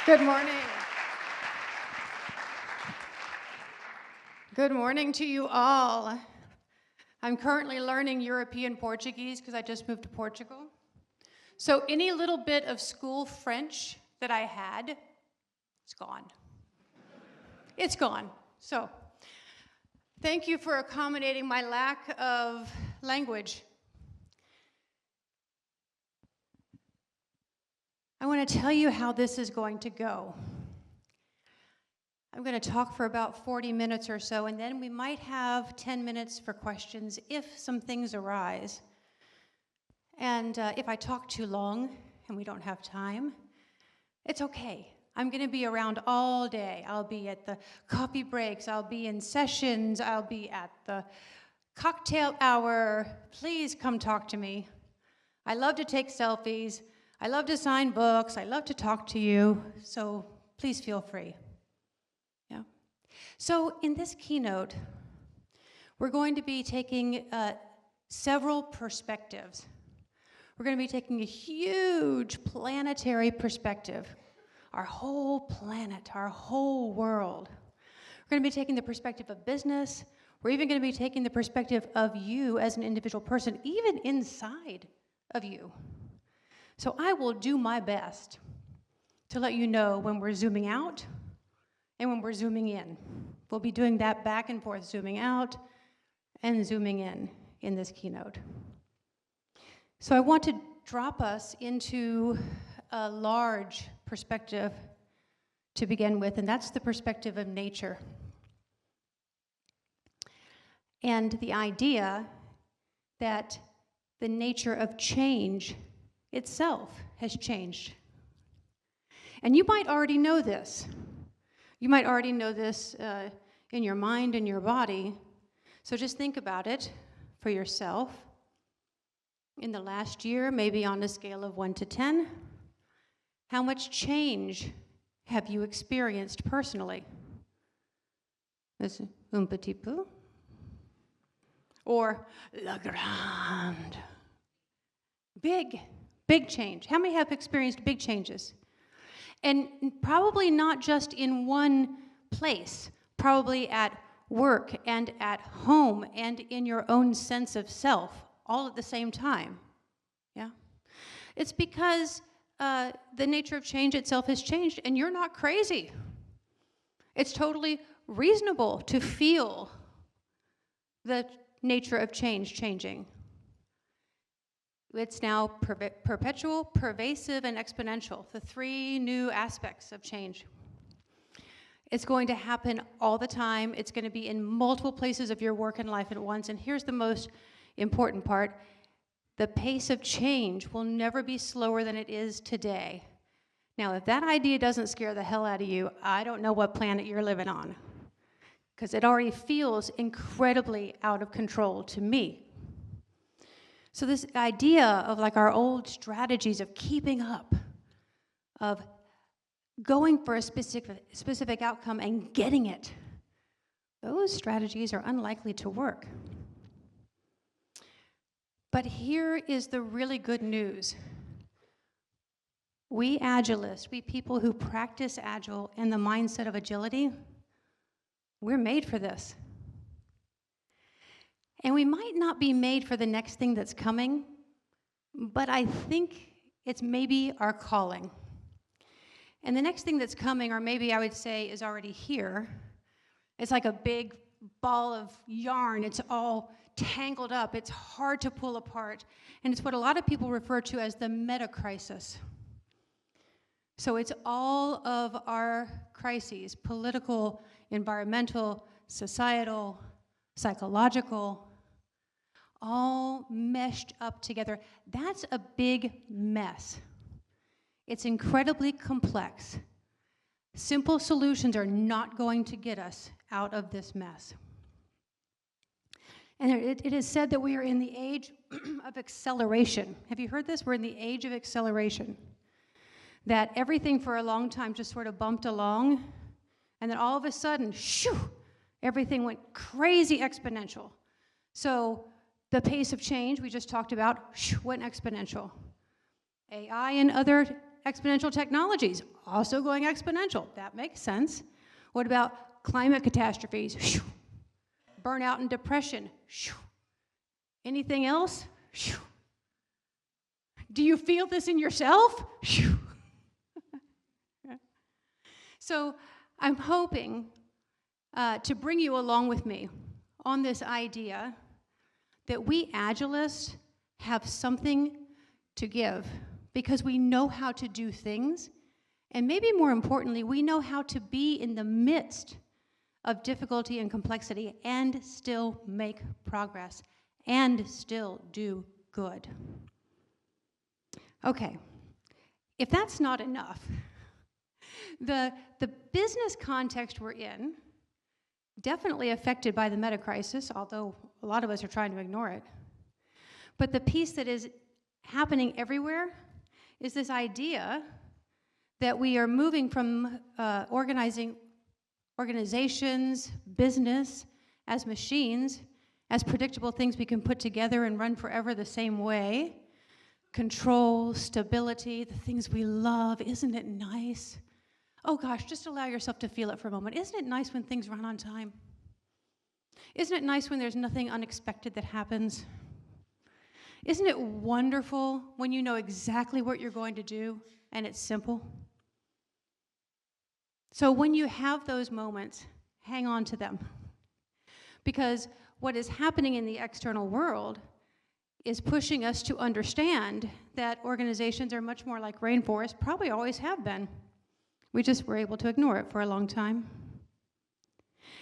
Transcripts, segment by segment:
Good morning. Good morning to you all. I'm currently learning European Portuguese because I just moved to Portugal. So any little bit of school French that I had, it's gone. It's gone. So thank you for accommodating my lack of language. I want to tell you how this is going to go. I'm going to talk for about 40 minutes or so, and then we might have 10 minutes for questions if some things arise. And if I talk too long and we don't have time, it's okay. I'm going to be around all day. I'll be at the coffee breaks. I'll be in sessions. I'll be at the cocktail hour. Please come talk to me. I love to take selfies. I love to sign books. I love to talk to you. So please feel free. Yeah. So in this keynote, we're going to be taking several perspectives. We're going to be taking a huge planetary perspective. Our whole planet, our whole world. We're going to be taking the perspective of business. We're even going to be taking the perspective of you as an individual person, even inside of you. So I will do my best to let you know when we're zooming out and when we're zooming in. We'll be doing that back and forth, zooming out and zooming in this keynote. So I want to drop us into a large perspective to begin with, and that's the perspective of nature. And the idea that the nature of change itself has changed. And you might already know this. You might already know this in your mind and your body. So just think about it for yourself. In the last year, maybe on a scale of 1 to 10, how much change have you experienced personally? Is it un petit peu? Or la grande? Big change. How many have experienced big changes? And probably not just in one place, probably at work and at home and in your own sense of self, all at the same time. Yeah? It's because the nature of change itself has changed, and you're not crazy. It's totally reasonable to feel the nature of change changing. It's now perpetual, pervasive, and exponential, the three new aspects of change. It's going to happen all the time. It's going to be in multiple places of your work and life at once. And here's the most important part. The pace of change will never be slower than it is today. Now, if that idea doesn't scare the hell out of you, I don't know what planet you're living on, because it already feels incredibly out of control to me. So this idea of like our old strategies of keeping up, of going for a specific outcome and getting it, those strategies are unlikely to work. But here is the really good news. We agilists, we people who practice agile and the mindset of agility, we're made for this. And we might not be made for the next thing that's coming, but I think it's maybe our calling. And the next thing that's coming, or maybe I would say is already here, it's like a big ball of yarn. It's all tangled up. It's hard to pull apart. And it's what a lot of people refer to as the meta-crisis. So it's all of our crises, political, environmental, societal, psychological, all meshed up together. That's a big mess. It's incredibly complex. Simple solutions are not going to get us out of this mess. And it is said that we are in the age of acceleration. Have you heard this? We're in the age of acceleration. That everything for a long time just sort of bumped along, and then all of a sudden, shoo, everything went crazy exponential. So the pace of change we just talked about went exponential. AI and other exponential technologies? Also going exponential. That makes sense. What about climate catastrophes? Burnout and depression? Anything else? Do you feel this in yourself? So I'm hoping to bring you along with me on this idea that we agilists have something to give because we know how to do things, and maybe more importantly, we know how to be in the midst of difficulty and complexity and still make progress and still do good. Okay, if that's not enough, the business context we're in, definitely affected by the meta crisis, although a lot of us are trying to ignore it. But the piece that is happening everywhere is this idea that we are moving from organizations, business, as machines, as predictable things we can put together and run forever the same way. Control, stability, the things we love. Isn't it nice? Oh gosh, just allow yourself to feel it for a moment. Isn't it nice when things run on time? Isn't it nice when there's nothing unexpected that happens? Isn't it wonderful when you know exactly what you're going to do and it's simple? So when you have those moments, hang on to them. Because what is happening in the external world is pushing us to understand that organizations are much more like rainforests, probably always have been. We just were able to ignore it for a long time.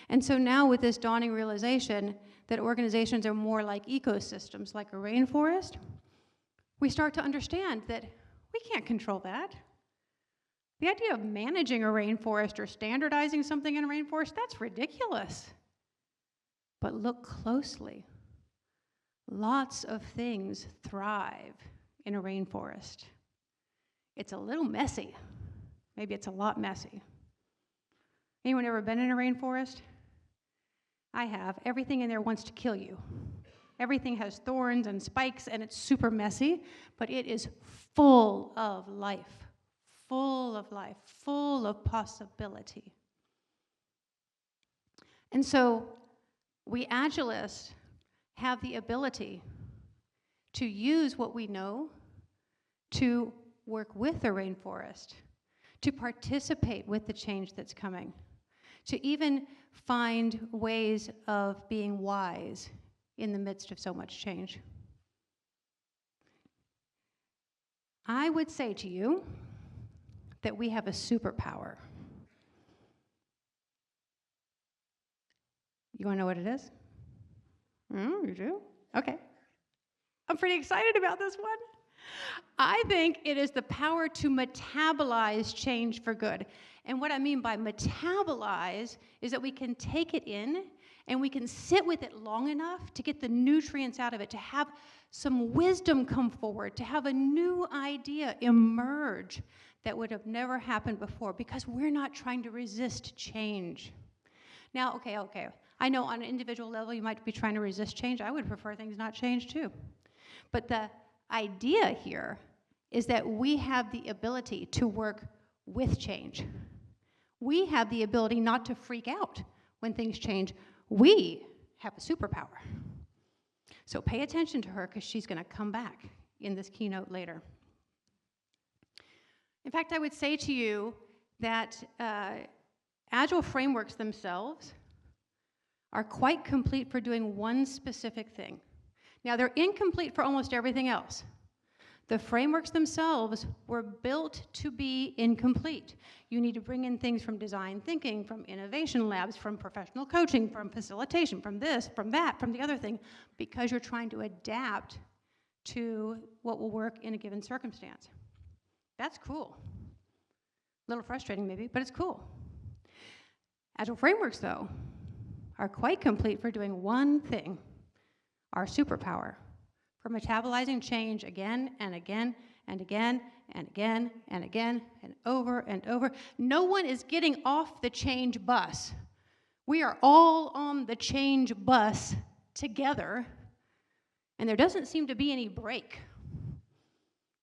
And so now with this dawning realization that organizations are more like ecosystems, like a rainforest, we start to understand that we can't control that. The idea of managing a rainforest or standardizing something in a rainforest, that's ridiculous. But look closely. Lots of things thrive in a rainforest. It's a little messy. Maybe it's a lot messy. Anyone ever been in a rainforest? I have. Everything in there wants to kill you. Everything has thorns and spikes, and it's super messy, but it is full of life, full of possibility. And so we agilists have the ability to use what we know to work with the rainforest, to participate with the change that's coming, to even find ways of being wise in the midst of so much change. I would say to you that we have a superpower. You want to know what it is? You do? Okay. I'm pretty excited about this one. I think it is the power to metabolize change for good. And what I mean by metabolize is that we can take it in and we can sit with it long enough to get the nutrients out of it, to have some wisdom come forward, to have a new idea emerge that would have never happened before, because we're not trying to resist change. Now, okay, I know on an individual level you might be trying to resist change. I would prefer things not change too. But the idea here is that we have the ability to work with change. We have the ability not to freak out when things change. We have a superpower. So pay attention to her, because she's going to come back in this keynote later. In fact, I would say to you that agile frameworks themselves are quite complete for doing one specific thing. Now, they're incomplete for almost everything else. The frameworks themselves were built to be incomplete. You need to bring in things from design thinking, from innovation labs, from professional coaching, from facilitation, from this, from that, from the other thing, because you're trying to adapt to what will work in a given circumstance. That's cool. A little frustrating maybe, but it's cool. Agile frameworks, though, are quite complete for doing one thing, our superpower, for metabolizing change again and again and again and again and again and over. No one is getting off the change bus. We are all on the change bus together, and there doesn't seem to be any break.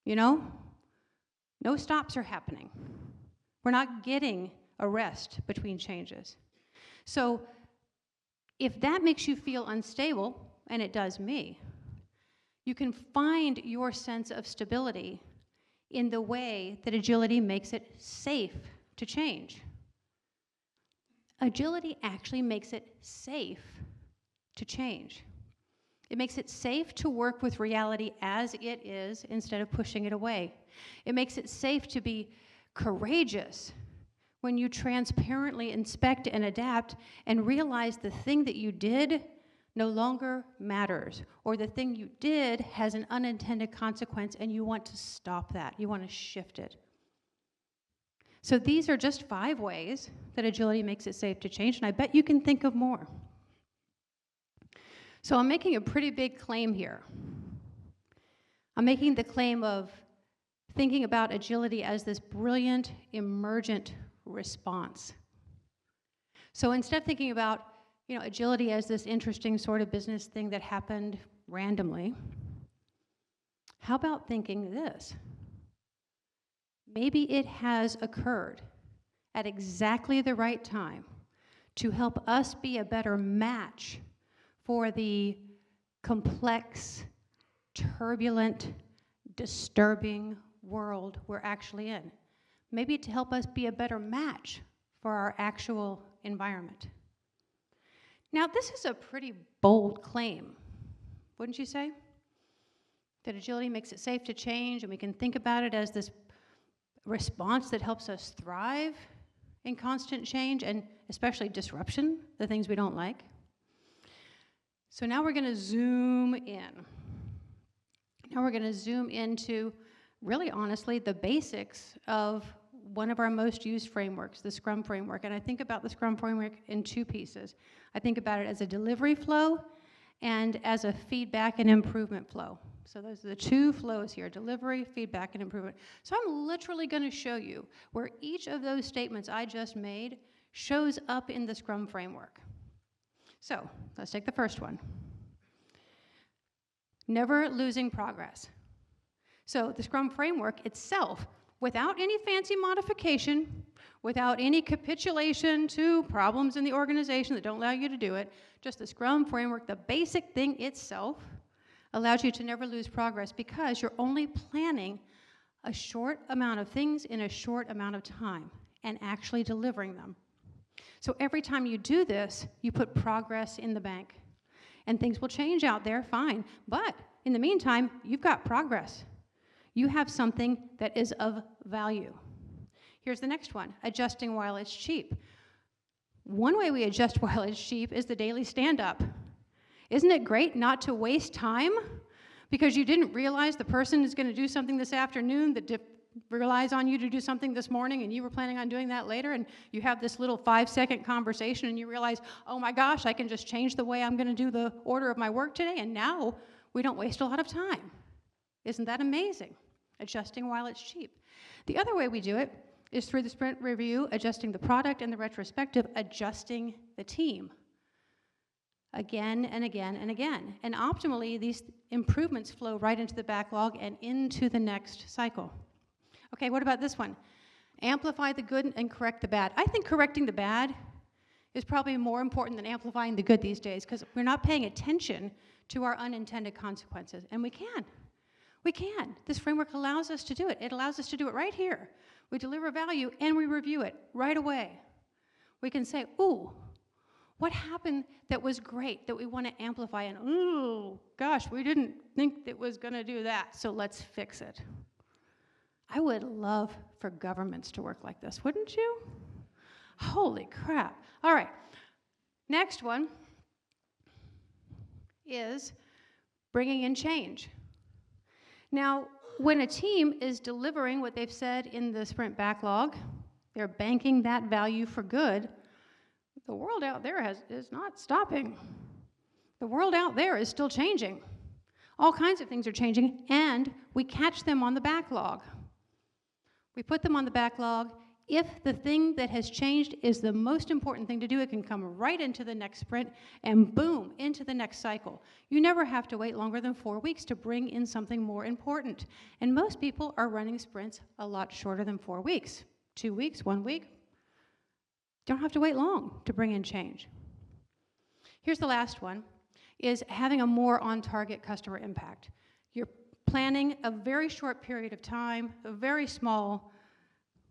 You know? No stops are happening. We're not getting a rest between changes. So if that makes you feel unstable, and it does me, you can find your sense of stability in the way that agility makes it safe to change. Agility actually makes it safe to change. It makes it safe to work with reality as it is instead of pushing it away. It makes it safe to be courageous when you transparently inspect and adapt and realize the thing that you did no longer matters, or the thing you did has an unintended consequence and you want to stop that. You want to shift it. So these are just 5 ways that agility makes it safe to change, and I bet you can think of more. So I'm making a pretty big claim here. I'm making the claim of thinking about agility as this brilliant, emergent response. So instead of thinking about, agility as this interesting sort of business thing that happened randomly, how about thinking this? Maybe it has occurred at exactly the right time to help us be a better match for the complex, turbulent, disturbing world we're actually in. Maybe to help us be a better match for our actual environment. Now, this is a pretty bold claim, wouldn't you say? That agility makes it safe to change, and we can think about it as this response that helps us thrive in constant change, and especially disruption, the things we don't like. So now we're going to zoom in. Now we're going to zoom into, really honestly, the basics of one of our most used frameworks, the Scrum framework. And I think about the Scrum framework in 2 pieces. I think about it as a delivery flow and as a feedback and improvement flow. So those are the 2 flows here, delivery, feedback, and improvement. So I'm literally going to show you where each of those statements I just made shows up in the Scrum framework. So let's take the first one. Never losing progress. So the Scrum framework itself, without any fancy modification, without any capitulation to problems in the organization that don't allow you to do it, just the Scrum framework, the basic thing itself, allows you to never lose progress because you're only planning a short amount of things in a short amount of time and actually delivering them. So every time you do this, you put progress in the bank. And things will change out there, fine. But in the meantime, you've got progress. You have something that is of value. Here's the next one, adjusting while it's cheap. One way we adjust while it's cheap is the daily stand-up. Isn't it great not to waste time because you didn't realize the person is going to do something this afternoon that relies on you to do something this morning and you were planning on doing that later, and you have this little 5-second conversation and you realize, oh my gosh, I can just change the way I'm going to do the order of my work today, and now we don't waste a lot of time. Isn't that amazing? Adjusting while it's cheap. The other way we do it is through the sprint review, adjusting the product, and the retrospective, adjusting the team. Again and again and again. And optimally, these improvements flow right into the backlog and into the next cycle. Okay, what about this one? Amplify the good and correct the bad. I think correcting the bad is probably more important than amplifying the good these days because we're not paying attention to our unintended consequences. And we can. We can. This framework allows us to do it. It allows us to do it right here. We deliver value and we review it right away. We can say, ooh, what happened that was great that we want to amplify? And ooh, gosh, we didn't think it was going to do that, so let's fix it. I would love for governments to work like this, wouldn't you? Holy crap. All right. Next one is bringing in change. Now, when a team is delivering what they've said in the sprint backlog, they're banking that value for good, the world out there is not stopping. The world out there is still changing. All kinds of things are changing, and we catch them on the backlog. We put them on the backlog If the thing that has changed is the most important thing to do, it can come right into the next sprint and boom, into the next cycle. You never have to wait longer than 4 weeks to bring in something more important. And most people are running sprints a lot shorter than 4 weeks. 2 weeks, 1 week. You don't have to wait long to bring in change. Here's the last one, is having a more on-target customer impact. You're planning a very short period of time, a very small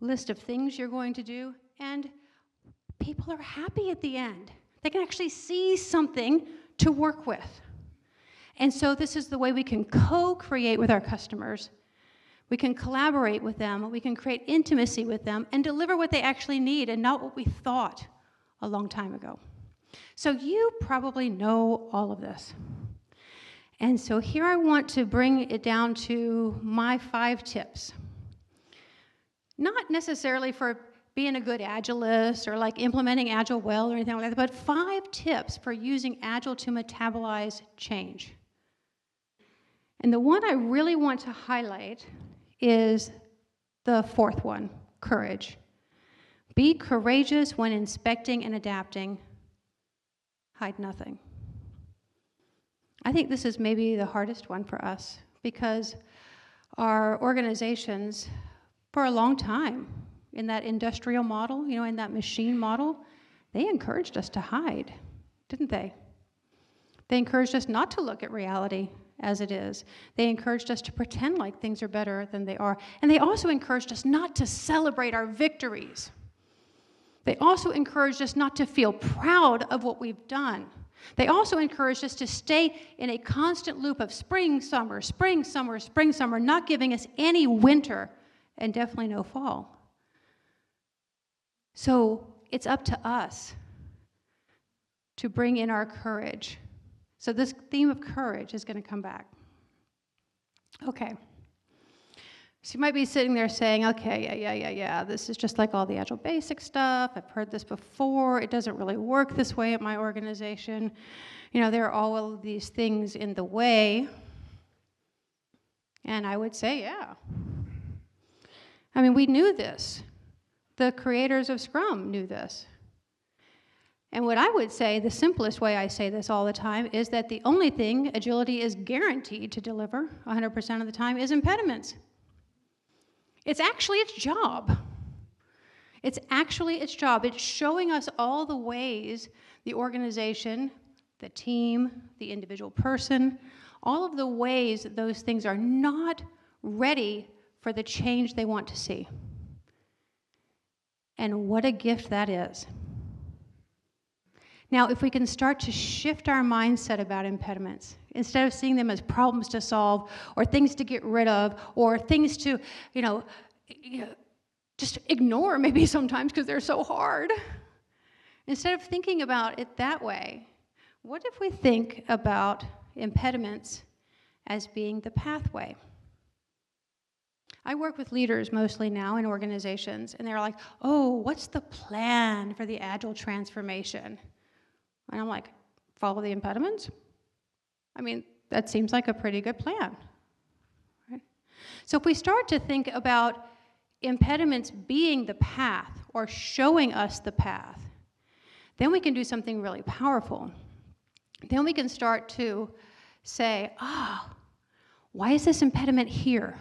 list of things you're going to do, and people are happy at the end. They can actually see something to work with. And so this is the way we can co-create with our customers. We can collaborate with them, we can create intimacy with them, and deliver what they actually need and not what we thought a long time ago. So you probably know all of this. And so here I want to bring it down to my 5 tips. Not necessarily for being a good agilist or like implementing agile well or anything like that, but 5 tips for using agile to metabolize change. And the one I really want to highlight is the 4th one, courage. Be courageous when inspecting and adapting. Hide nothing. I think this is maybe the hardest one for us because our organizations, for a long time, in that industrial model, in that machine model, they encouraged us to hide, didn't they? They encouraged us not to look at reality as it is. They encouraged us to pretend like things are better than they are. And they also encouraged us not to celebrate our victories. They also encouraged us not to feel proud of what we've done. They also encouraged us to stay in a constant loop of spring, summer, spring, summer, spring, summer, not giving us any winter, and definitely no fall. So it's up to us to bring in our courage. So this theme of courage is going to come back. Okay. So you might be sitting there saying, okay, yeah, this is just like all the Agile basic stuff. I've heard this before. It doesn't really work this way at my organization. There are all of these things in the way. And I would say, yeah. I mean, we knew this. The creators of Scrum knew this. And what I would say, the simplest way I say this all the time, is that the only thing agility is guaranteed to deliver 100% of the time is impediments. It's actually its job. It's actually its job. It's showing us all the ways the organization, the team, the individual person, all of the ways that those things are not ready for the change they want to see. And what a gift that is. Now, if we can start to shift our mindset about impediments, instead of seeing them as problems to solve or things to get rid of or things to, just ignore maybe sometimes because they're so hard, instead of thinking about it that way, what if we think about impediments as being the pathway? I work with leaders mostly now in organizations, and they're like, oh, what's the plan for the Agile transformation? And I'm like, follow the impediments? I mean, that seems like a pretty good plan. Right? So if we start to think about impediments being the path or showing us the path, then we can do something really powerful. Then we can start to say, why is this impediment here?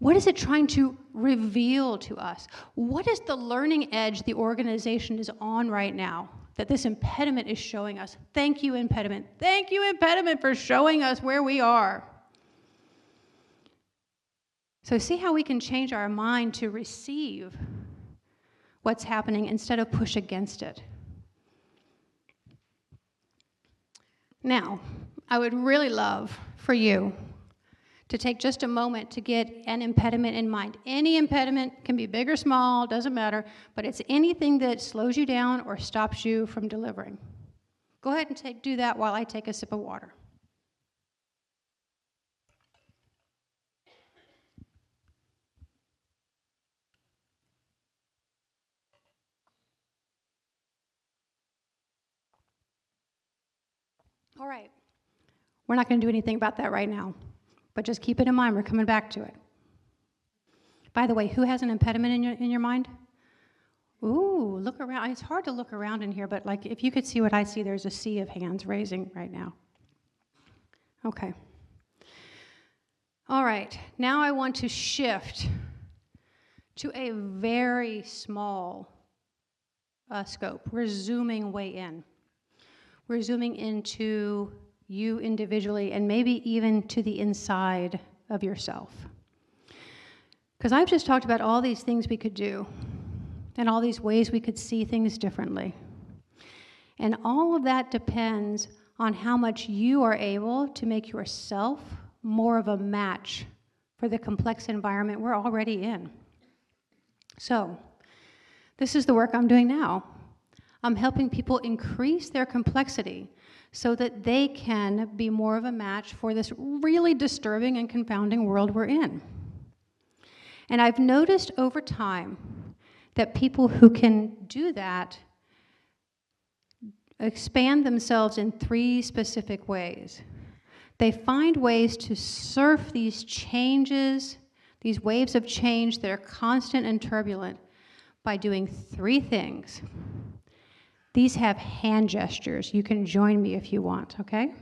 What is it trying to reveal to us? What is the learning edge the organization is on right now that this impediment is showing us? Thank you, impediment. Thank you, impediment, for showing us where we are. So see how we can change our mind to receive what's happening instead of push against it. Now, I would really love for you to take just a moment to get an impediment in mind. Any impediment can be big or small, doesn't matter, but it's anything that slows you down or stops you from delivering. Go ahead and do that while I take a sip of water. All right. We're not going to do anything about that right now, but just keep it in mind. We're coming back to it. By the way, who has an impediment in your mind? Ooh, look around. It's hard to look around in here, but like if you could see what I see, there's a sea of hands raising right now. Okay. All right, now I want to shift to a very small scope. We're zooming way in. We're zooming into you individually and maybe even to the inside of yourself. Because I've just talked about all these things we could do and all these ways we could see things differently. And all of that depends on how much you are able to make yourself more of a match for the complex environment we're already in. So, this is the work I'm doing now. I'm helping people increase their complexity so that they can be more of a match for this really disturbing and confounding world we're in. And I've noticed over time that people who can do that expand themselves in 3 specific ways. They find ways to surf these changes, these waves of change that are constant and turbulent by doing 3 things. These have hand gestures. You can join me if you want, okay?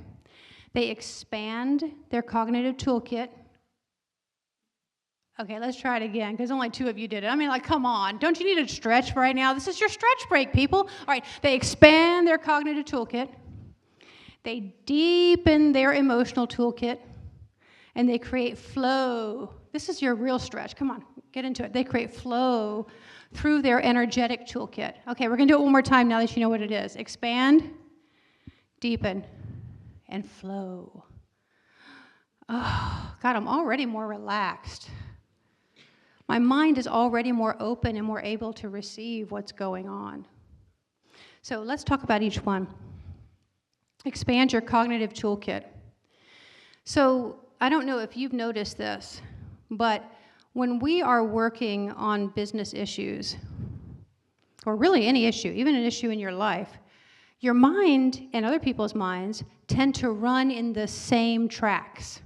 They expand their cognitive toolkit. Okay, let's try it again, because only 2 of you did it. I mean, like, come on. Don't you need a stretch right now? This is your stretch break, people. All right, they expand their cognitive toolkit. They deepen their emotional toolkit, and they create flow. This is your real stretch. Come on, get into it. They create flow through their energetic toolkit. Okay, we're going to do it one more time now that you know what it is. Expand, deepen, and flow. Oh, God, I'm already more relaxed. My mind is already more open and more able to receive what's going on. So let's talk about each one. Expand your cognitive toolkit. So I don't know if you've noticed this, but when we are working on business issues, or really any issue, even an issue in your life, your mind and other people's minds tend to run in the same tracks.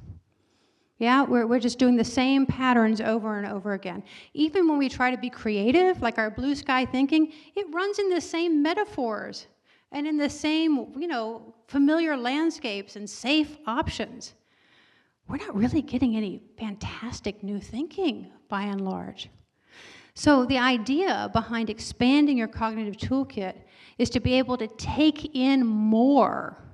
Yeah, we're just doing the same patterns over and over again. Even when we try to be creative, like our blue sky thinking, it runs in the same metaphors and in the same, familiar landscapes and safe options. We're not really getting any fantastic new thinking, by and large. So the idea behind expanding your cognitive toolkit is to be able to take in more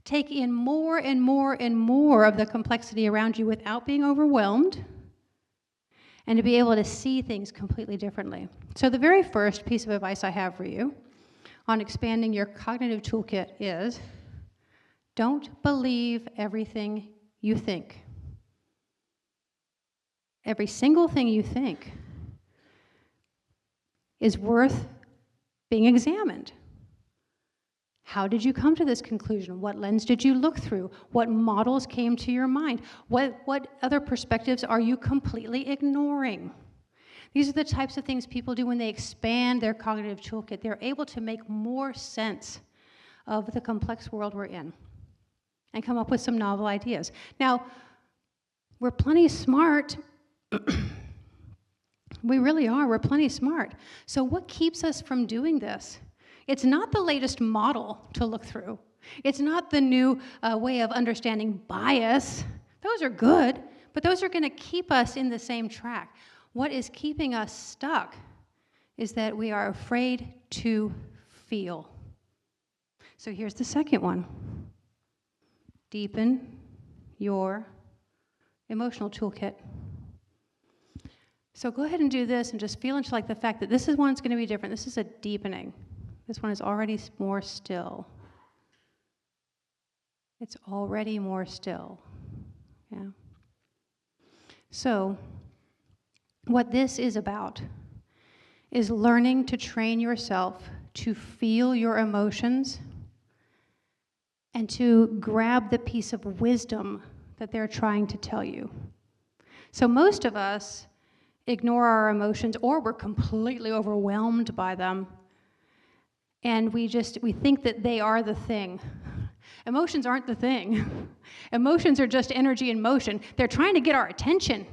and more and more of the complexity around you without being overwhelmed, and to be able to see things completely differently. So the very first piece of advice I have for you on expanding your cognitive toolkit is, don't believe everything you think. Every single thing you think is worth being examined. How did you come to this conclusion? What lens did you look through? What models came to your mind? What other perspectives are you completely ignoring? These are the types of things people do when they expand their cognitive toolkit. They're able to make more sense of the complex world we're in and come up with some novel ideas. Now, we're plenty smart. We really are. We're plenty smart. So what keeps us from doing this? It's not the latest model to look through. It's not the new way of understanding bias. Those are good, but those are going to keep us in the same track. What is keeping us stuck is that we are afraid to feel. So here's the second one. Deepen your emotional toolkit. So go ahead and do this and just feel into like the fact that this is one's going to be different. This is a deepening. This one is already more still. It's already more still. Yeah. So what this is about is learning to train yourself to feel your emotions and to grab the piece of wisdom that they're trying to tell you. So most of us ignore our emotions, or we're completely overwhelmed by them, and we think that they are the thing. Emotions aren't the thing. Emotions are just energy in motion. They're trying to get our attention.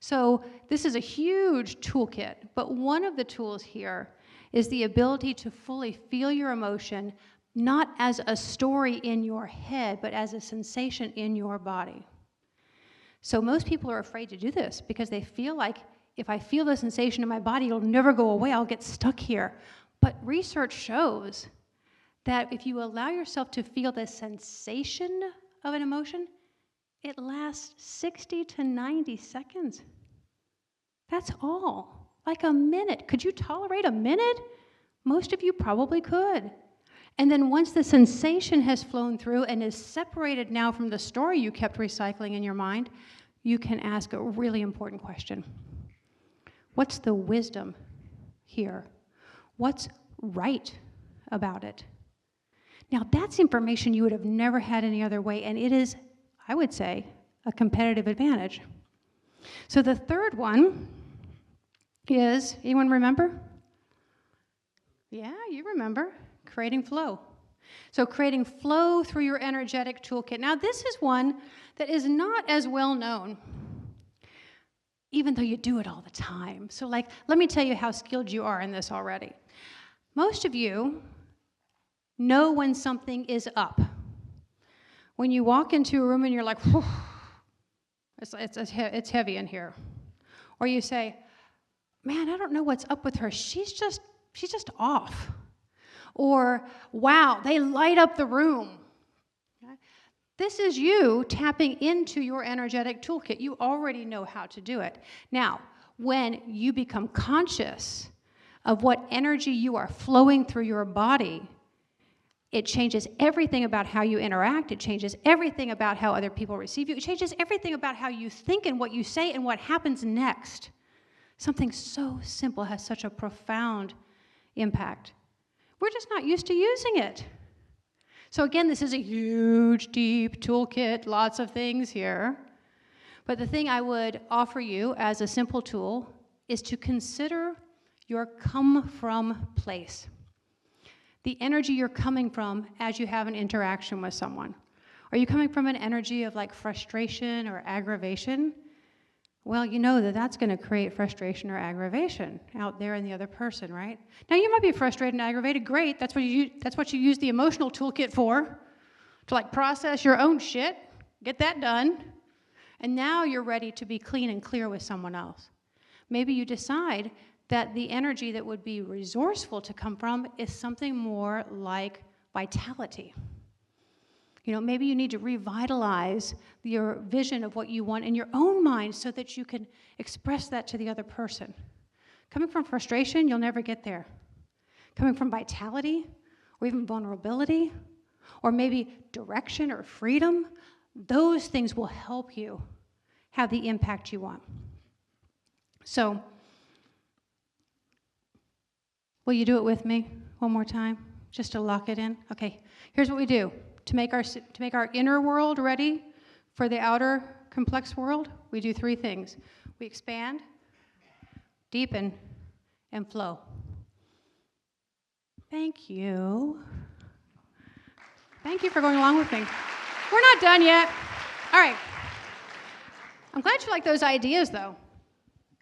So this is a huge toolkit, but one of the tools here is the ability to fully feel your emotion, not as a story in your head, but as a sensation in your body. So most people are afraid to do this because they feel like if I feel the sensation in my body, it'll never go away, I'll get stuck here. But research shows that if you allow yourself to feel the sensation of an emotion, it lasts 60 to 90 seconds. That's all, like a minute. Could you tolerate a minute? Most of you probably could. And then once the sensation has flown through and is separated now from the story you kept recycling in your mind, you can ask a really important question. What's the wisdom here? What's right about it? Now, that's information you would have never had any other way, and it is, I would say, a competitive advantage. So the third one is, anyone remember? Yeah, you remember, creating flow. So creating flow through your energetic toolkit. Now, this is one that is not as well known, even though you do it all the time. So let me tell you how skilled you are in this already. Most of you know when something is up. When you walk into a room and you're like, whew, it's heavy in here. Or you say, man, I don't know what's up with her. She's just off. Or, wow, they light up the room. Okay? This is you tapping into your energetic toolkit. You already know how to do it. Now, when you become conscious of what energy you are flowing through your body, it changes everything about how you interact. It changes everything about how other people receive you. It changes everything about how you think and what you say and what happens next. Something so simple has such a profound impact. We're just not used to using it. So again, this is a huge, deep toolkit, lots of things here. But the thing I would offer you as a simple tool is to consider your come from place. The energy you're coming from as you have an interaction with someone. Are you coming from an energy of like frustration or aggravation? Well, you know that that's going to create frustration or aggravation out there in the other person, right? Now, you might be frustrated and aggravated. Great. That's what you use the emotional toolkit for, to like process your own shit, get that done. And now you're ready to be clean and clear with someone else. Maybe you decide that the energy that would be resourceful to come from is something more like vitality. You know, maybe you need to revitalize your vision of what you want in your own mind so that you can express that to the other person. Coming from frustration, you'll never get there. Coming from vitality, or even vulnerability, or maybe direction or freedom, those things will help you have the impact you want. So, will you do it with me one more time, just to lock it in? Okay, here's what we do. To make our inner world ready for the outer complex world, we do three things. We expand, deepen, and flow. Thank you. Thank you for going along with me. We're not done yet. All right. I'm glad you like those ideas, though.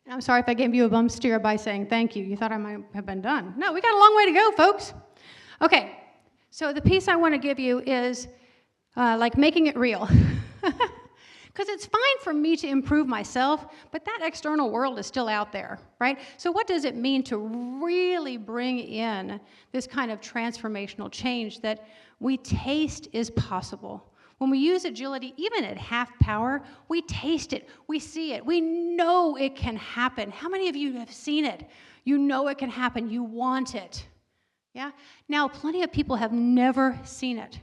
I'm sorry if I gave you a bum steer by saying thank you. You thought I might have been done. No, we got a long way to go, folks. Okay, so the piece I want to give you is like making it real. Because it's fine for me to improve myself, but that external world is still out there, right? So what does it mean to really bring in this kind of transformational change that we taste is possible? When we use agility, even at half power, we taste it, we see it, we know it can happen. How many of you have seen it? You know it can happen, you want it. Yeah? Now, plenty of people have never seen it.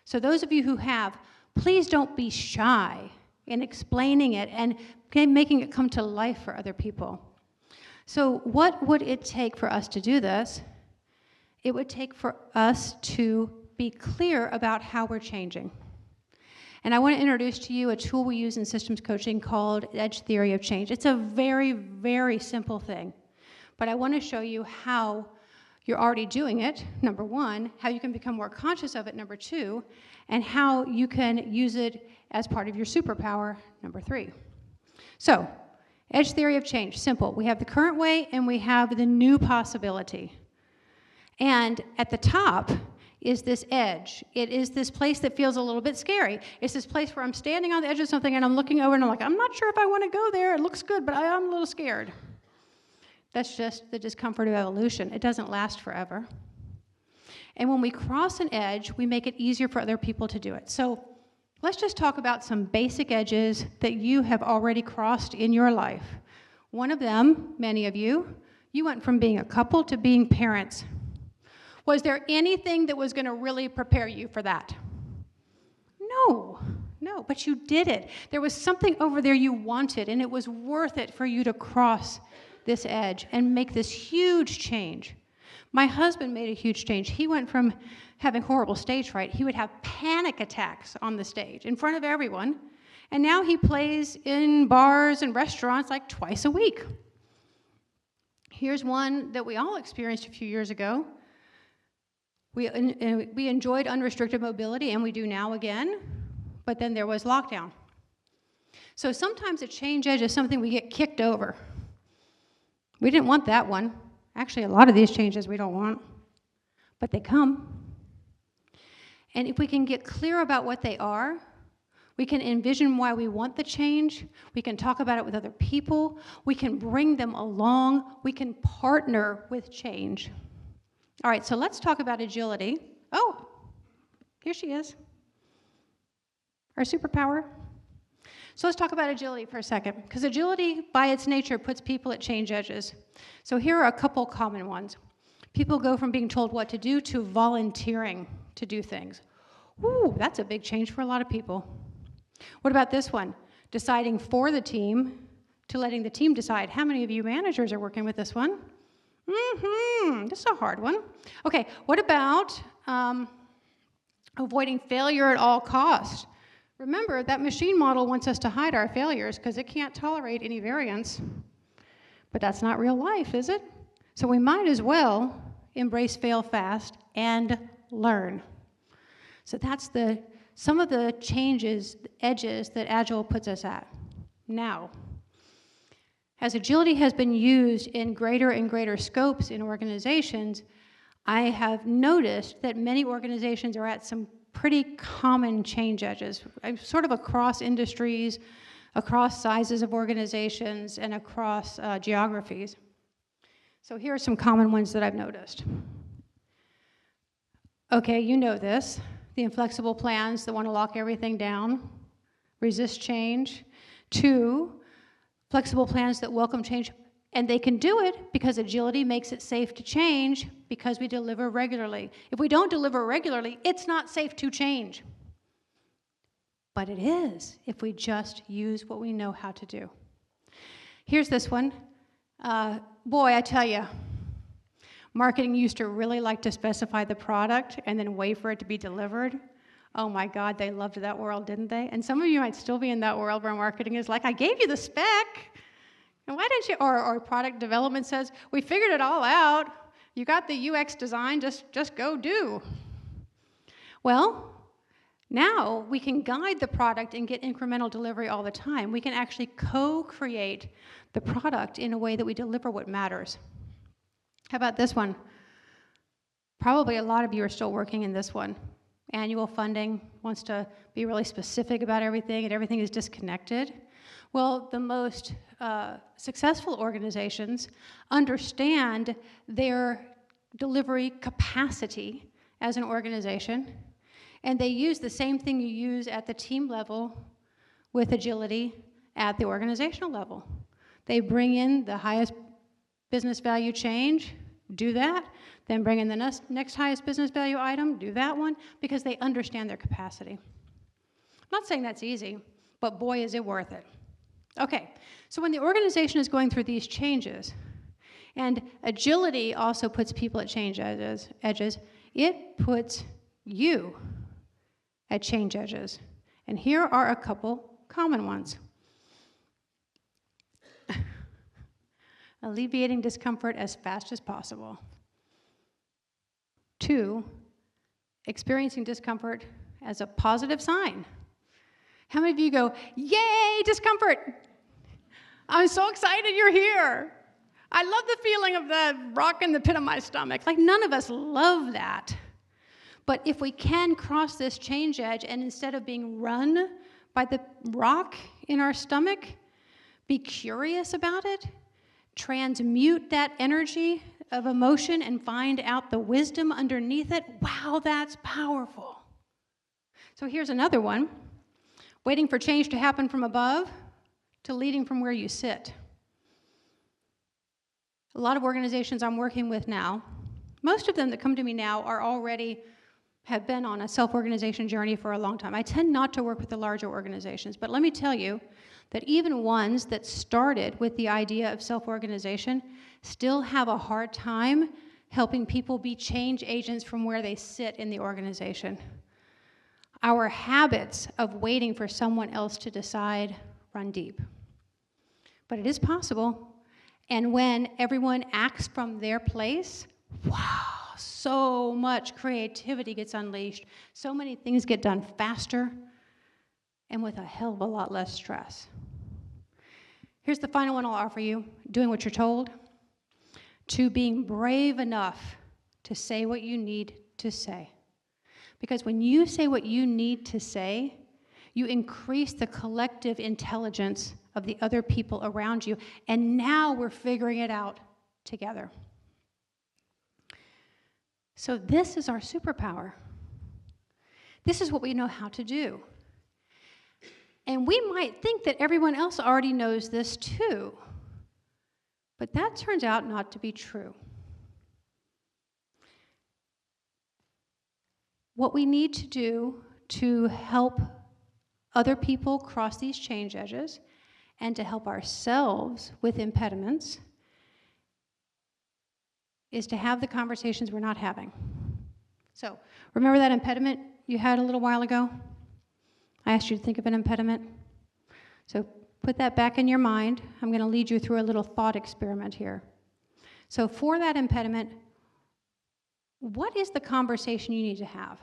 So those of you who have, please don't be shy in explaining it and making it come to life for other people. So what would it take for us to do this? It would take for us to be clear about how we're changing. And I want to introduce to you a tool we use in systems coaching called Edge Theory of Change. It's a very, very simple thing. But I want to show you how you're already doing it, number one, how you can become more conscious of it, number two, and how you can use it as part of your superpower, number three. So, Edge theory of change, simple. We have the current way and we have the new possibility. And at the top is this edge. It is this place that feels a little bit scary. It's this place where I'm standing on the edge of something and I'm looking over and I'm like, I'm not sure if I want to go there. It looks good, but I am a little scared. That's just the discomfort of evolution. It doesn't last forever. And when we cross an edge, we make it easier for other people to do it. So let's just talk about some basic edges that you have already crossed in your life. One of them, many of you went from being a couple to being parents. Was there anything that was going to really prepare you for that? No, but you did it. There was something over there you wanted, and it was worth it for you to cross this edge and make this huge change. My husband made a huge change. He went from having horrible stage fright. He would have panic attacks on the stage in front of everyone, and now he plays in bars and restaurants like twice a week. Here's one that we all experienced a few years ago. We enjoyed unrestricted mobility, and we do now again, but then there was lockdown. So sometimes a change edge is something we get kicked over. We didn't want that one. Actually, a lot of these changes we don't want, but they come. And if we can get clear about what they are, we can envision why we want the change, we can talk about it with other people, we can bring them along, we can partner with change. All right, so let's talk about agility. Oh, here she is, our superpower. So let's talk about agility for a second, because agility, by its nature, puts people at change edges. So here are a couple common ones. People go from being told what to do to volunteering to do things. Ooh, that's a big change for a lot of people. What about this one? Deciding for the team to letting the team decide. How many of you managers are working with this one? This is a hard one. Okay, what about avoiding failure at all costs? Remember, that machine model wants us to hide our failures because it can't tolerate any variance. But that's not real life, is it? So we might as well embrace fail fast and learn. So that's some of the changes, edges that Agile puts us at. Now, as agility has been used in greater and greater scopes in organizations, I have noticed that many organizations are at some pretty common change edges, sort of across industries, across sizes of organizations, and across geographies. So here are some common ones that I've noticed. Okay, you know this. The inflexible plans that want to lock everything down, resist change. 2, flexible plans that welcome change, and they can do it because agility makes it safe to change because we deliver regularly. If we don't deliver regularly, it's not safe to change. But it is if we just use what we know how to do. Here's this one. Boy, I tell you, marketing used to really like to specify the product and then wait for it to be delivered. Oh my God, they loved that world, didn't they? And some of you might still be in that world where marketing is like, I gave you the spec, and why didn't you? Or product development says, we figured it all out. You got the UX design, just go do. Well, now we can guide the product and get incremental delivery all the time. We can actually co-create the product in a way that we deliver what matters. How about this one? Probably a lot of you are still working in this one. Annual funding wants to be really specific about everything, and everything is disconnected. Well, the most successful organizations understand their delivery capacity as an organization, and they use the same thing you use at the team level with agility at the organizational level. They bring in the highest business value change, do that, then bring in the next highest business value item, do that one, because they understand their capacity. I'm not saying that's easy, but boy, is it worth it. Okay, so when the organization is going through these changes, and agility also puts people at change edges, it puts you at change edges. And here are a couple common ones. Alleviating discomfort as fast as possible. 2, experiencing discomfort as a positive sign. How many of you go, yay, discomfort? I'm so excited you're here. I love the feeling of the rock in the pit of my stomach. Like, none of us love that. But if we can cross this change edge and instead of being run by the rock in our stomach, be curious about it, transmute that energy of emotion and find out the wisdom underneath it, wow, that's powerful. So here's another one. Waiting for change to happen from above to leading from where you sit. A lot of organizations I'm working with now, most of them that come to me now have been on a self-organization journey for a long time. I tend not to work with the larger organizations, but let me tell you that even ones that started with the idea of self-organization still have a hard time helping people be change agents from where they sit in the organization. Our habits of waiting for someone else to decide run deep. But it is possible. And when everyone acts from their place, wow, so much creativity gets unleashed. So many things get done faster and with a hell of a lot less stress. Here's the final one I'll offer you, doing what you're told, to being brave enough to say what you need to say. Because when you say what you need to say, you increase the collective intelligence of the other people around you, and now we're figuring it out together. So this is our superpower. This is what we know how to do. And we might think that everyone else already knows this too, but that turns out not to be true. What we need to do to help other people cross these change edges and to help ourselves with impediments is to have the conversations we're not having. So, remember that impediment you had a little while ago? I asked you to think of an impediment. So put that back in your mind. I'm going to lead you through a little thought experiment here. So for that impediment, what is the conversation you need to have?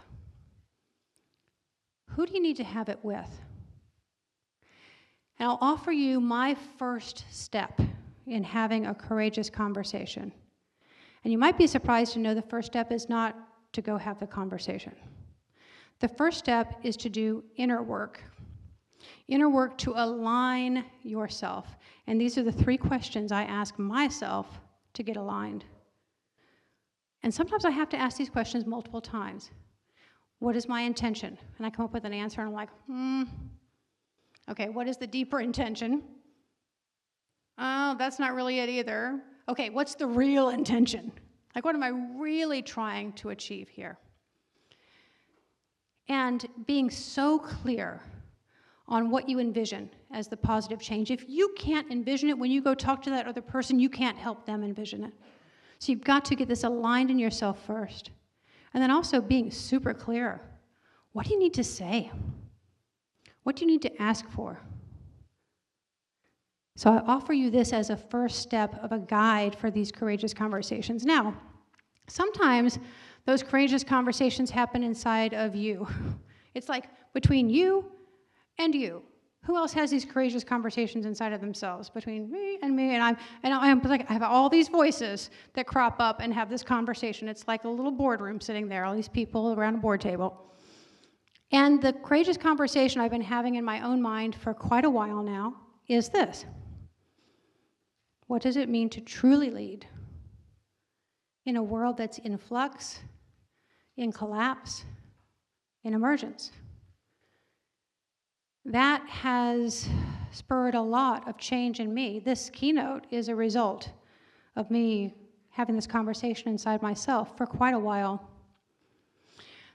Who do you need to have it with? And I'll offer you my first step in having a courageous conversation. And you might be surprised to know the first step is not to go have the conversation. The first step is to do inner work. Inner work to align yourself. And these are the 3 questions I ask myself to get aligned. And sometimes I have to ask these questions multiple times. What is my intention? And I come up with an answer and I'm like, okay, what is the deeper intention? Oh, that's not really it either. Okay, what's the real intention? Like, what am I really trying to achieve here? And being so clear on what you envision as the positive change. If you can't envision it when you go talk to that other person, you can't help them envision it. So you've got to get this aligned in yourself first. And then also being super clear. What do you need to say? What do you need to ask for? So I offer you this as a first step of a guide for these courageous conversations. Now, sometimes those courageous conversations happen inside of you. It's like between you and you. Who else has these courageous conversations inside of themselves? Between me, and I'm like, I have all these voices that crop up and have this conversation. It's like a little boardroom sitting there, all these people around a board table. And the courageous conversation I've been having in my own mind for quite a while now is this. What does it mean to truly lead in a world that's in flux, in collapse, in emergence? That has spurred a lot of change in me. This keynote is a result of me having this conversation inside myself for quite a while.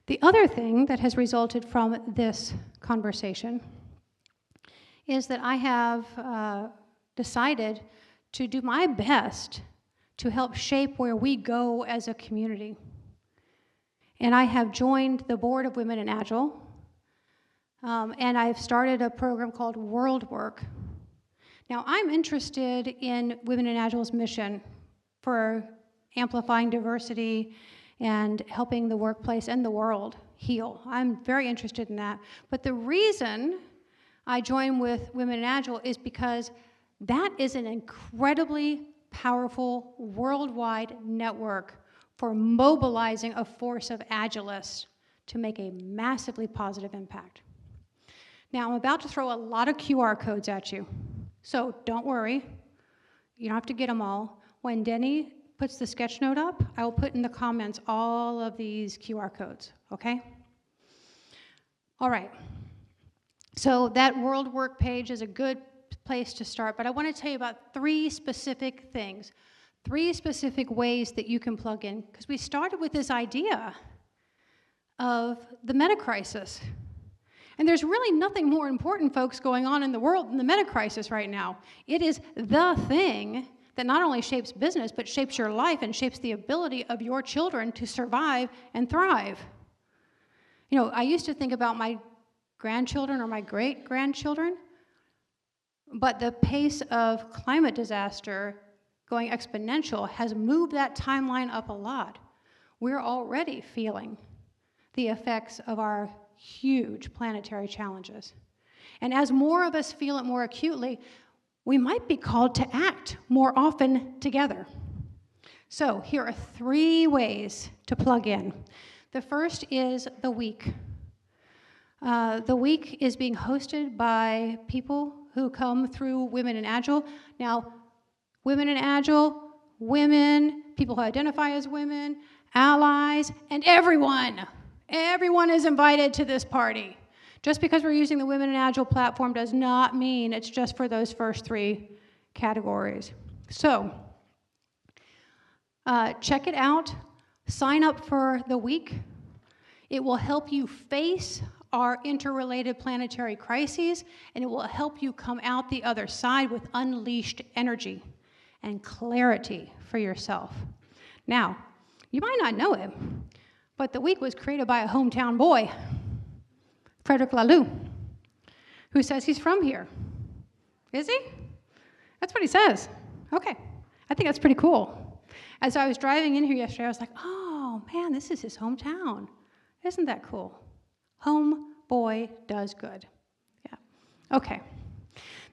The other thing that has resulted from this conversation is that I have decided to do my best to help shape where we go as a community. And I have joined the board of Women in Agile, and I've started a program called World Work. Now, I'm interested in Women in Agile's mission for amplifying diversity and helping the workplace and the world heal. I'm very interested in that. But the reason I join with Women in Agile is because That is an incredibly powerful worldwide network for mobilizing a force of agilists to make a massively positive impact. Now, I'm about to throw a lot of QR codes at you, so don't worry. You don't have to get them all. When Denny puts the sketch note up, I will put in the comments all of these QR codes, okay? All right. So that World Work page is a good place to start, but I want to tell you about 3 specific things, 3 specific ways that you can plug in, because we started with this idea of the meta-crisis. And there's really nothing more important, folks, going on in the world than the meta-crisis right now. It is the thing that not only shapes business, but shapes your life and shapes the ability of your children to survive and thrive. You know, I used to think about my grandchildren or my great-grandchildren, but the pace of climate disaster going exponential has moved that timeline up a lot. We're already feeling the effects of our huge planetary challenges. And as more of us feel it more acutely, we might be called to act more often together. So here are 3 ways to plug in. The first is the week. The week is being hosted by people who come through Women in Agile. Now, Women in Agile, women, people who identify as women, allies, and everyone. Everyone is invited to this party. Just because we're using the Women in Agile platform does not mean it's just for those first 3 categories. So, check it out. Sign up for the week. It will help you face our interrelated planetary crises, and it will help you come out the other side with unleashed energy and clarity for yourself. Now, you might not know it, but the week was created by a hometown boy, Frederick Laloux, who says he's from here. Is he? That's what he says. Okay. I think that's pretty cool. As I was driving in here yesterday, I was like, oh, man, this is his hometown. Isn't that cool? Home boy does good. Yeah. Okay.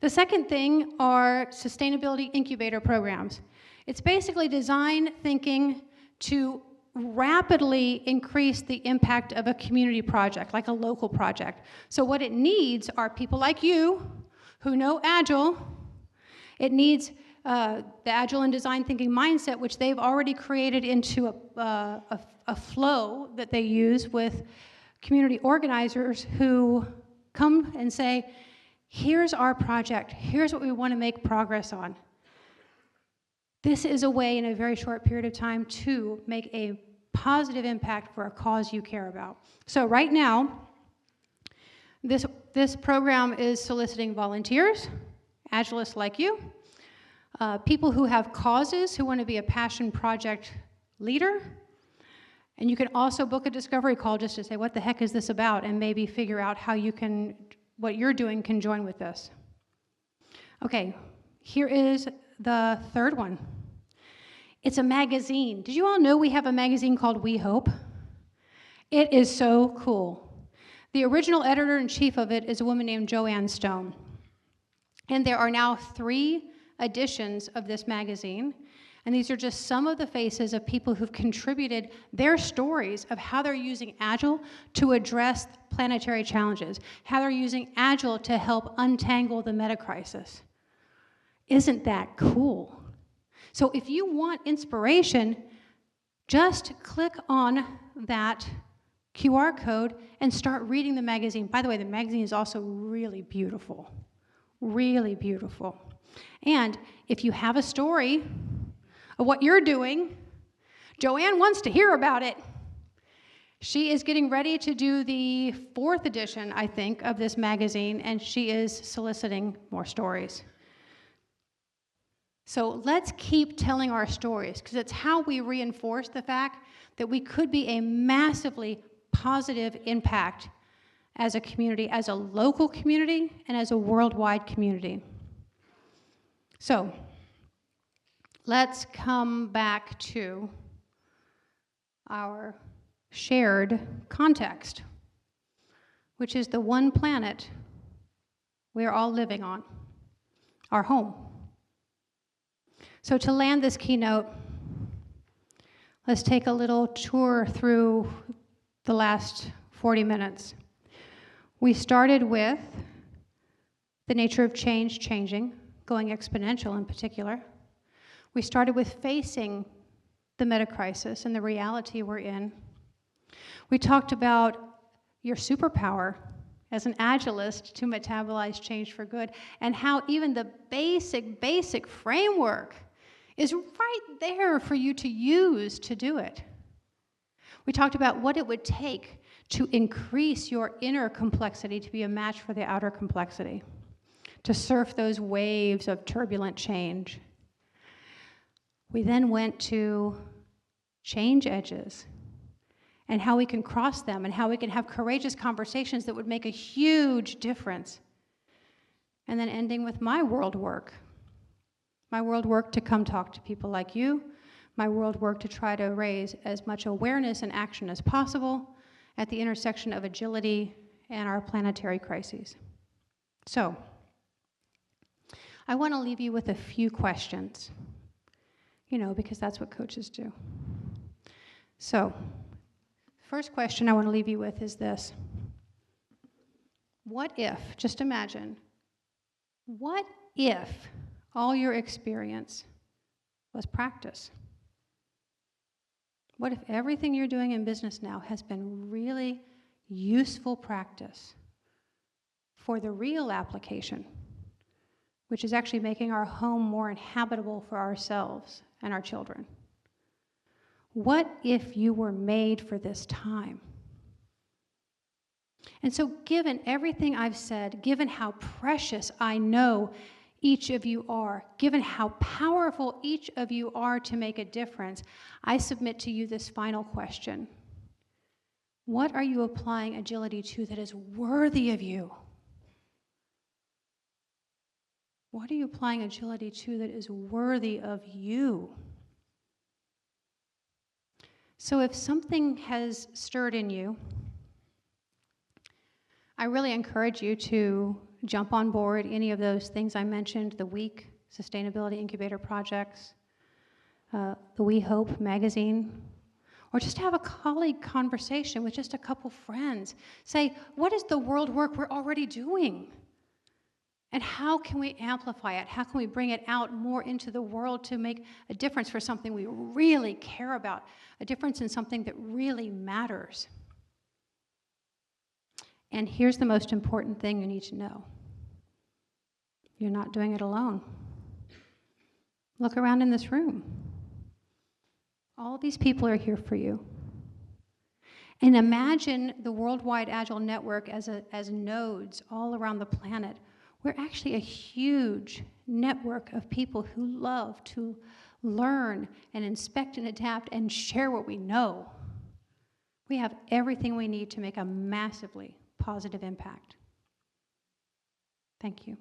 The second thing are sustainability incubator programs. It's basically design thinking to rapidly increase the impact of a community project, like a local project. So what it needs are people like you who know Agile. It needs the Agile and design thinking mindset, which they've already created into a flow that they use with community organizers who come and say, here's our project, here's what we want to make progress on. This is a way in a very short period of time to make a positive impact for a cause you care about. So right now, this program is soliciting volunteers, Agilists like you, people who have causes, who want to be a passion project leader, and you can also book a discovery call just to say, what the heck is this about, and maybe figure out how you can, what you're doing can join with this. Okay, here is the third one. It's a magazine. Did you all know we have a magazine called We Hope? It is so cool. The original editor-in-chief of it is a woman named Joanne Stone. And there are now 3 editions of this magazine. And these are just some of the faces of people who've contributed their stories of how they're using Agile to address planetary challenges, how they're using Agile to help untangle the meta-crisis. Isn't that cool? So if you want inspiration, just click on that QR code and start reading the magazine. By the way, the magazine is also really beautiful. Really beautiful. And if you have a story of what you're doing, Joanne wants to hear about it. She is getting ready to do the 4th edition, I think, of this magazine, and she is soliciting more stories. So let's keep telling our stories, because it's how we reinforce the fact that we could be a massively positive impact as a community, as a local community, and as a worldwide community. So let's come back to our shared context, which is the one planet we're all living on, our home. So to land this keynote, let's take a little tour through the last 40 minutes. We started with the nature of change changing, going exponential in particular. We started with facing the meta-crisis and the reality we're in. We talked about your superpower as an agilist to metabolize change for good, and how even the basic framework is right there for you to use to do it. We talked about what it would take to increase your inner complexity to be a match for the outer complexity, to surf those waves of turbulent change. We then went to change edges and how we can cross them and how we can have courageous conversations that would make a huge difference. And then ending with my world work. My world work to come talk to people like you, my world work to try to raise as much awareness and action as possible at the intersection of agility and our planetary crises. So, I want to leave you with a few questions, because that's what coaches do. So, first question I want to leave you with is this. What if, just imagine, what if all your experience was practice? What if everything you're doing in business now has been really useful practice for the real application, which is actually making our home more inhabitable for ourselves and our children? What if you were made for this time? And so given everything I've said, given how precious I know each of you are, given how powerful each of you are to make a difference, I submit to you this final question. What are you applying agility to that is worthy of you? What are you applying agility to that is worthy of you? So if something has stirred in you, I really encourage you to jump on board any of those things I mentioned, the WEEK Sustainability Incubator Projects, the We Hope magazine, or just have a colleague conversation with just a couple friends. Say, what is the world work we're already doing? And how can we amplify it? How can we bring it out more into the world to make a difference for something we really care about, a difference in something that really matters? And here's the most important thing you need to know. You're not doing it alone. Look around in this room. All these people are here for you. And imagine the Worldwide Agile Network as nodes all around the planet. We're actually a huge network of people who love to learn and inspect and adapt and share what we know. We have everything we need to make a massively positive impact. Thank you.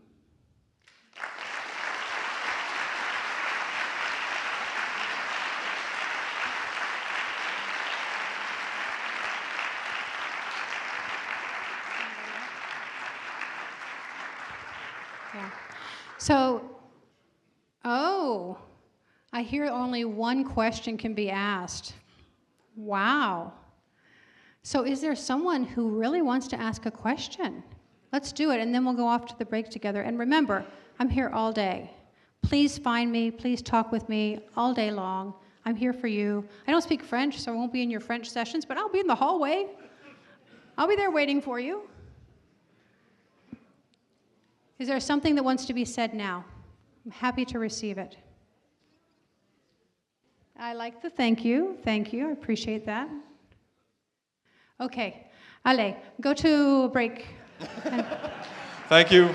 Yeah. So, I hear only one question can be asked. Wow. So is there someone who really wants to ask a question? Let's do it, and then we'll go off to the break together. And remember, I'm here all day. Please find me, please talk with me all day long. I'm here for you. I don't speak French, so I won't be in your French sessions, but I'll be in the hallway. I'll be there waiting for you. Is there something that wants to be said now? I'm happy to receive it. I like the thank you. Thank you. I appreciate that. Okay. Allez, go to break. Thank you.